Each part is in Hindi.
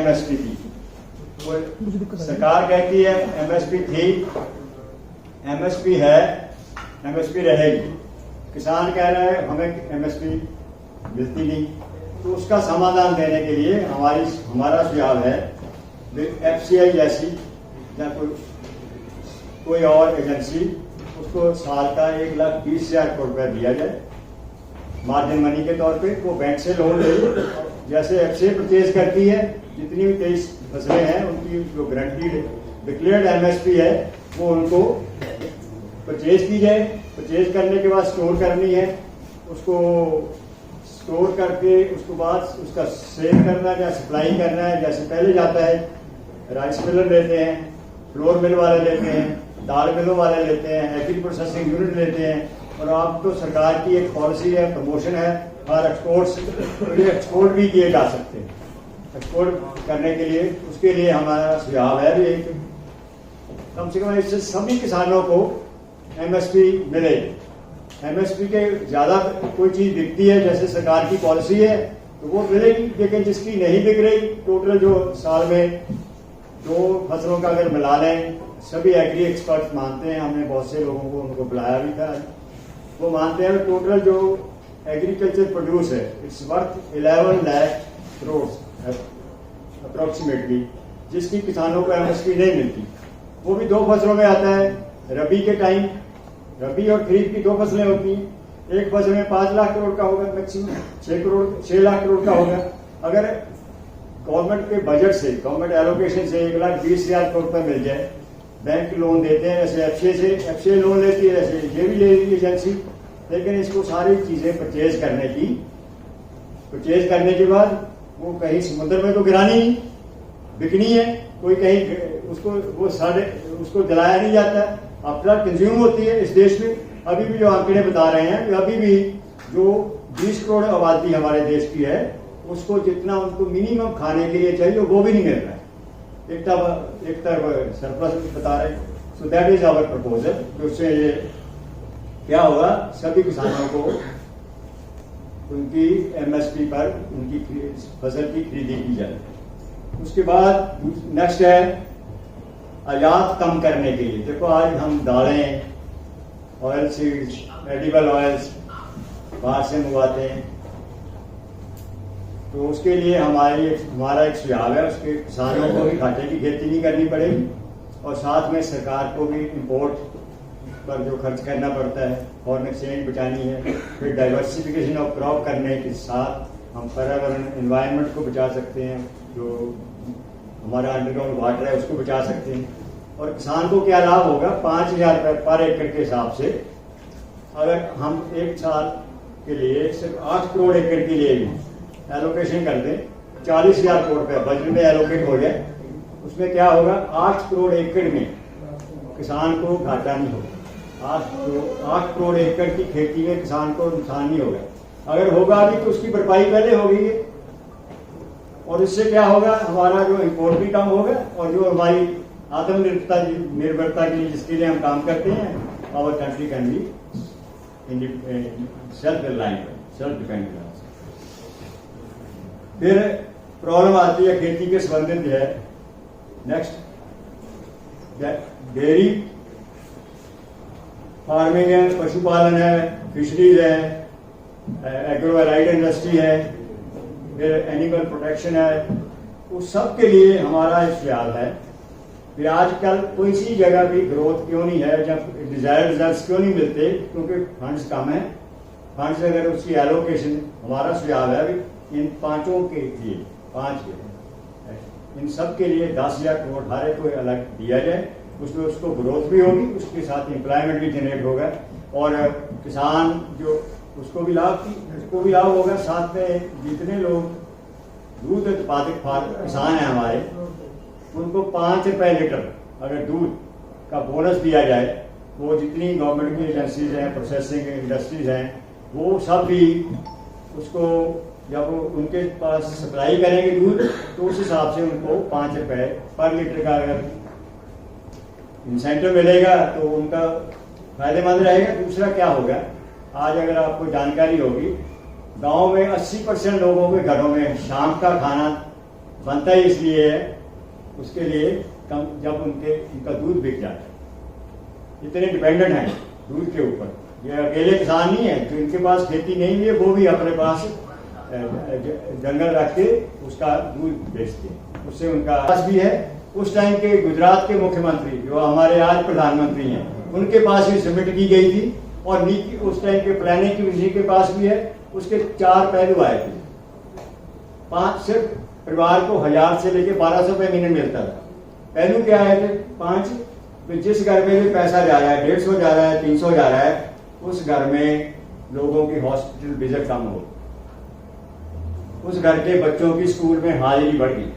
एमएसपी की। वो सरकार कहती है एमएसपी थी, एमएसपी है, एमएसपी रहेगी। किसान कह रहे हैं हमें एमएसपी मिलती नहीं, तो उसका समाधान देने के लिए हमारा सुझाव है एफसीआई जैसी या कोई और एजेंसी उसको साल का 1,20,000 करोड़ रुपया दिया जाए मार्जिन मनी के तौर पे। वो बैंक से लोन ले, जैसे एफसीआई परचेज करती है, जितनी भी 23 फसलें हैं उनकी जो गारंटीड डिक्लेयर्ड एमएसपी है वो उनको परचेज की जाए। परचेज करने के बाद स्टोर करनी है, उसको स्टोर करके उसके बाद उसका सेल करना है या सप्लाई करना है। जैसे पहले जाता है राइस मिलर लेते हैं, फ्लोर मिल वाले लेते हैं, दाल मिलों वाले लेते हैं, एग्री प्रोसेसिंग यूनिट लेते हैं। और अब तो सरकार की एक पॉलिसी है, प्रमोशन है और एक्सपोर्ट भी किए जा सकते हैं। एक्सपोर्ट करने के लिए उसके लिए हमारा सुझाव है भी एक कम से कम इससे सभी किसानों को एमएसपी मिले। एमएसपी के ज्यादा कोई चीज बिकती है जैसे सरकार की पॉलिसी है तो वो मिलेगी, लेकिन जिसकी नहीं बिक रही, टोटल जो साल में 2 फसलों का अगर मिला लें, सभी एग्री एक्सपर्ट मानते हैं, हमने बहुत से लोगों को उनको बुलाया भी था, वो मानते हैं टोटल जो एग्रीकल्चर प्रोड्यूस है it's worth 11 lakh crore approximately, जिसकी किसानों को एमएसपी नहीं मिलती। वो भी 2 फसलों में आता है। रबी के टाइम, रबी और खरीफ की 2 फसलें होती हैं। एक फसल में 5 लाख करोड़ का होगा, मैक्सिमम 6 लाख करोड़ का होगा। अगर गवर्नमेंट के बजट से, गवर्नमेंट एलोकेशन से 1,20,000 करोड़ रुपये मिल जाए, बैंक लोन देते हैं, जैसे एफसीआई लोन लेती है, जैसे ये भी ले रही है एजेंसी, लेकिन इसको सारी चीजें परचेज करने के बाद वो कहीं समुद्र में तो गिरानी नहीं, बिकनी है, कोई कहीं उसको जलाया नहीं जाता, अपना कंज्यूम होती है इस देश में। अभी भी जो आंकड़े बता रहे हैं कि अभी भी जो 20 करोड़ आबादी हमारे देश की है उसको जितना उनको मिनिमम खाने के लिए चाहिए वो भी नहीं मिल रहा है। एक तरफ सरप्लस बता रहे हैं। So that is our proposal. उससे ये क्या होगा, सभी किसानों को उनकी एमएसपी पर उनकी फसल की खरीदी की जाए। उसके बाद नेक्स्ट है आयात कम करने के लिए। देखो आज हम दालें, ऑयल सीड्स, एडिबल ऑयल्स बाहर से मंगवाते हैं, तो उसके लिए हमारा एक सुझाव है, उसके किसानों को भी घाटे की खेती नहीं करनी पड़ेगी और साथ में सरकार को भी इंपोर्ट पर जो खर्च करना पड़ता है, फॉरेन एक्सचेंज बचानी है। फिर डाइवर्सिफिकेशन ऑफ क्रॉप करने के साथ हम पर्यावरण एनवायरनमेंट को बचा सकते हैं, जो हमारा अंडरग्राउंड वाटर है उसको बचा सकते हैं। और किसान को क्या लाभ होगा, 5,000 रुपये पर एकड़ के हिसाब से अगर हम एक साल के लिए सिर्फ 8 करोड़ एकड़ के लिए भी एलोकेशन कर दें, 40,000 करोड़ रुपये बजट में एलोकेट हो जाए, उसमें क्या होगा, 8 करोड़ एकड़ में किसान को घाटा नहीं होगा। 8 करोड़ एकड़ की खेती में किसान को नुकसान नहीं होगा। अगर होगा भी तो उसकी भरपाई पहले होगी और इससे क्या होगा, हमारा जो इम्पोर्ट भी कम होगा और जो हमारी आत्मनिर्भरता के लिए जिसके लिए हम काम करते हैं, our country can be self reliant, self dependent. फिर प्रॉब्लम आती है खेती के संबंधित है। नेक्स्ट डेयरी फार्मिंग है, पशुपालन है, फिशरीज है, एग्रोवेराइड इंडस्ट्री है, फिर एनिमल प्रोटेक्शन है। उस सब के लिए हमारा एक ख्याल है कि आजकल कोई सी जगह भी ग्रोथ क्यों नहीं है, जब डिजायर्ड रिजल्ट्स क्यों नहीं मिलते, क्योंकि फंड्स कम है। फंड्स अगर उसकी एलोकेशन, हमारा सुझाव है भी इन 5 के लिए, 5 इन सब के लिए 10,000 करोड़ हर एक को अलग दिया जाए। उसमें उसको ग्रोथ भी होगी, उसके साथ एम्प्लॉयमेंट भी जनरेट होगा और किसान जो उसको भी लाभ होगा। साथ में जितने लोग दूध उत्पादक किसान हैं हमारे, उनको 5 रुपए लीटर अगर दूध का बोनस दिया जाए, वो जितनी गवर्नमेंट की एजेंसीज हैं, प्रोसेसिंग इंडस्ट्रीज हैं, वो सब भी उसको जब उनके पास सप्लाई करेंगे दूध तो उस हिसाब से उनको 5 रुपए पर लीटर का अगर इंसेंटिव मिलेगा तो उनका फायदेमंद रहेगा। दूसरा क्या होगा, आज अगर आपको जानकारी होगी, गांव में 80% लोगों के घरों में शाम का खाना बनता ही इसलिए है उसके लिए कम, जब उनका दूध बिक जाता है। इतने डिपेंडेंट हैं दूध के ऊपर। ये अकेले किसान नहीं है, जो इनके पास खेती नहीं है वो भी अपने पास जंगल रख के उसका दूध बेचते हैं, उससे उनका पास भी है। उस टाइम के गुजरात के मुख्यमंत्री जो हमारे आज प्रधानमंत्री हैं, उनके पास भी सबमिट की गई थी और नीति उस टाइम के प्लानिंग कमेटी के पास भी है। उसके 4 पहलू आए थे। 5 सिर्फ परिवार को 1000 से लेकर 1200 रुपये महीने मिलता था। पहलू क्या आए थे? 5 जिस घर में भी पैसा जा रहा है, 150 जा रहा है, 300 जा रहा है, उस घर में लोगों की हॉस्पिटल विजिट कम हो, उस घर के बच्चों की स्कूल में हाजिरी बढ़ गई,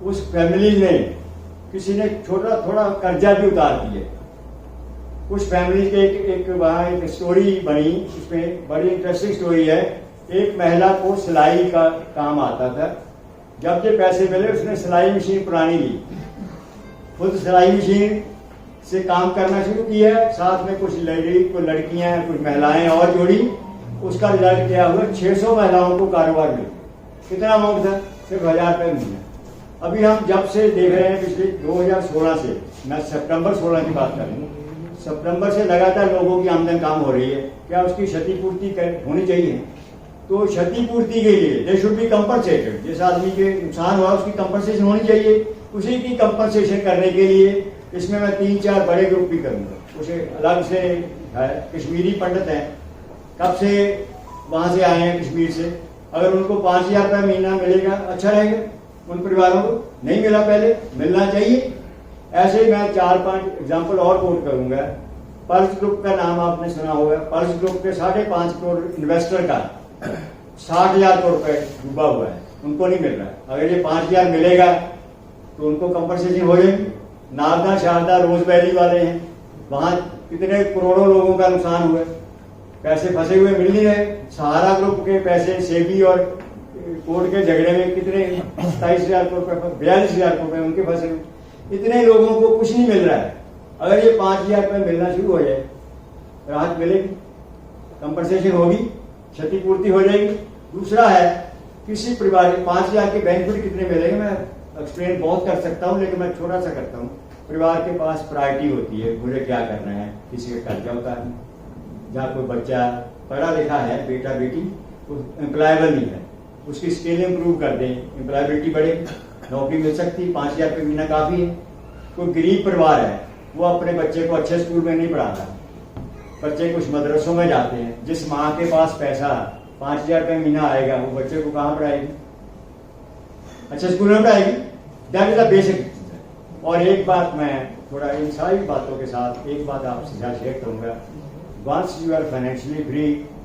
उस फैमिली ने किसी ने छोटा थोड़ा कर्जा भी उतार दिया। कुछ फैमिली के एक वहाँ एक स्टोरी बनी, उसमें बड़ी इंटरेस्टिंग स्टोरी है। एक महिला को सिलाई का काम आता था, जब ये पैसे मिले उसने सिलाई मशीन पुरानी ली, खुद सिलाई मशीन से काम करना शुरू किया। साथ में कुछ लड़कियां कुछ महिलाएं और जोड़ी। उसका रिजल्ट क्या हुआ? 600 महिलाओं को कारोबार मिला। कितना अमाउंट था? सिर्फ 1000 रुपये महीना। अभी हम जब से देख रहे हैं पिछले 2016 से, मैं सितंबर 16 की बात कर रहा हूँ, सितंबर से लगातार लोगों की आमदन कम हो रही है। क्या उसकी क्षतिपूर्ति होनी चाहिए? तो क्षतिपूर्ति के लिए दे शुड बी कंपनसेटेड। जिस आदमी के नुकसान हुआ उसकी कंपनसेशन होनी चाहिए। उसी की कंपनसेशन करने के लिए इसमें मैं 3-4 बड़े ग्रुप भी करूंगा। उसे अलग से है, कश्मीरी पंडित हैं, कब से वहां से आए हैं कश्मीर से। अगर उनको 5000 रुपये महीना मिलेगा अच्छा रहेगा। उन परिवारों को नहीं मिला, पहले मिलना चाहिए। ऐसे ही मैं 4-5 एग्जाम्पल और कोट करूंगा। पर्स ग्रुप का नाम आपने सुना होगा। पर्स ग्रुप के 5.5 करोड़ इन्वेस्टर का 60,000 करोड़ रुपए डूबा हुआ है, उनको नहीं मिल रहा है। अगर ये 5000 मिलेगा तो उनको कंपनसेशन हो जाएगी। नारदा शारदा रोज वैली वाले हैं, वहां कितने करोड़ों लोगों का नुकसान हुआ, पैसे फंसे हुए मिल नहीं रहे। सहारा ग्रुप के पैसे सेबी और कोर्ट के झगड़े में कितने 27,000 करोड़ रुपए, 42,000 करोड़ रुपए उनके फंसे हुए। इतने लोगों को कुछ नहीं मिल रहा है। अगर ये 5000 रुपये मिलना शुरू हो जाए, राहत मिलेगी, कंपनसेशन होगी, क्षतिपूर्ति हो जाएगी। दूसरा है किसी परिवार के 5000 के बेनिफिट कितने मिलेंगे, मैं एक्सप्लेन बहुत कर सकता हूँ, लेकिन मैं छोटा सा करता हूँ। परिवार के पास प्रायोरिटी होती है, मुझे क्या करना है। किसी का कर्जा होता है, जहाँ कोई बच्चा पढ़ा लिखा है, बेटा बेटी एम्प्लॉयबल नहीं है, उसकी स्किल इंप्रूव कर दें, एम्प्लॉयबिलिटी बढ़े, नौकरी मिल सकती। 5000 रुपये महीना काफी है। कोई गरीब परिवार है, वो अपने बच्चे को अच्छे स्कूल में नहीं पढ़ाता, बच्चे कुछ मदरसों में जाते हैं। जिस माँ के पास पैसा 5000 रुपये महीना आएगा, वो बच्चे को कहाँ पढ़ाएगी? अच्छे स्कूल में पढ़ाएगी। That is the basic. और एक बात मैं थोड़ा इन सारी बातों के साथ एक बात आपसे शेयर करूंगा। Once you are financially free,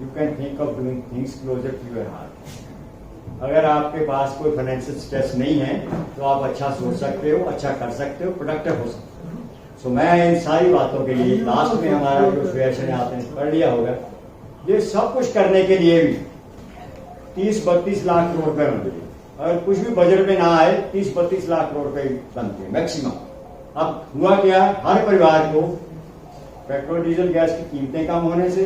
you can think of doing things closer to your heart. अगर आपके पास कोई फाइनेंशियल स्ट्रेस नहीं है तो आप अच्छा सोच सकते हो, अच्छा कर सकते हो, प्रोडक्टिव हो सकते हो। सो मैं इन सारी बातों के लिए लास्ट में हमारा जो सेशन आपने पढ़ लिया होगा, ये सब कुछ करने के लिए भी 30-32 लाख करोड़ रुपए बनते हैं। अगर कुछ भी बजट में ना आए, 30-32 लाख करोड़ रुपए बनते हैं मैक्सिमम। अब हुआ क्या, हर परिवार को पेट्रोल डीजल गैस की कीमतें कम होने से,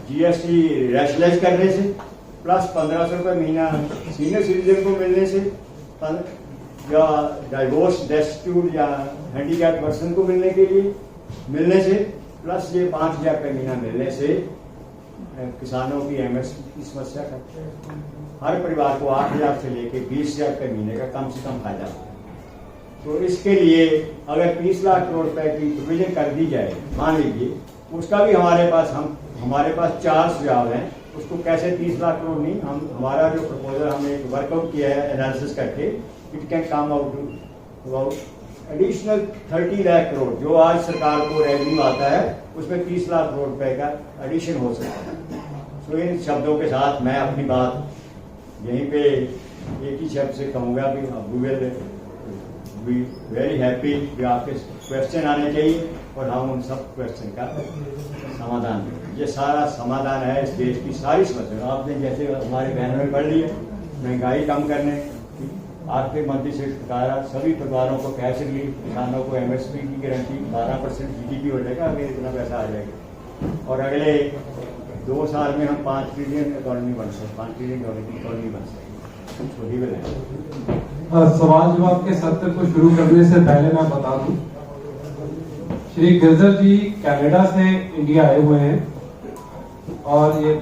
जीएसटी रैशनलाइज करने से, प्लस 1500 रुपये महीना सीनियर सिटीजन को मिलने से, या डाइवोर्स डेस्टिट्यूट या हैंडीकैप पर्सन को मिलने से, प्लस ये 5000 रुपये महीना मिलने से किसानों की एमएसपी की समस्या करते हैं। हर परिवार को 8000 से लेकर 20,000 रुपये महीने का कम से कम फायदा होता है। तो इसके लिए अगर 30 लाख करोड़ रुपए की प्रोविजन कर दी जाए, मान लीजिए, उसका भी हमारे पास 4 सुझाव हैं। उसको कैसे 30 लाख करोड़ नहीं, हमारा जो प्रपोजल हमने वर्कआउट किया है एनालिसिस करके, it can come out about additional 30 lakh crore. जो आज सरकार को रेवेन्यू आता है उसमें 30 लाख करोड़ रुपए का एडिशन हो सकता है। सो इन शब्दों के साथ मैं अपनी बात यहीं पे एक ही शब्द से कहूँगा कि we will be very happy कि आपके क्वेश्चन आने चाहिए और हम उन सब क्वेश्चन का समाधान दें। ये सारा समाधान है इस देश की सारी समस्या। आपने जैसे हमारे बहनों में पढ़ लिया, महंगाई कम करने, आर्थिक मंत्री से छुटकारा, सभी परिवारों को कैश रिलीफ, किसानों को एमएसपी की गारंटी, 12% जीडीपी हो जाएगा, अगर इतना पैसा आ जाएगा। और अगले 2 साल में हम 5 ट्रिलियन इकोनॉमी बन सकते, 5 ट्रिलियन डॉलर की इकोनॉमी बन सकते। वही बनाए। सवाल जवाब के सत्र को शुरू करने से पहले मैं बता दूं, श्री गिरधर जी कनाडा से इंडिया आए हुए हैं और ये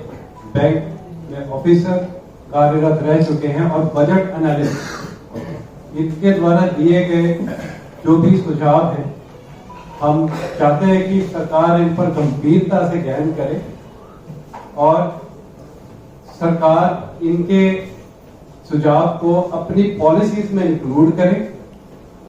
बैंक में ऑफिसर कार्यरत रह चुके हैं और बजट एनालिस्ट इनके द्वारा दिए गए जो भी सुझाव हैं, हम चाहते हैं कि सरकार इन पर गंभीरता से गहन करे और सरकार इनके सुझाव को अपनी पॉलिसीज में इंक्लूड करे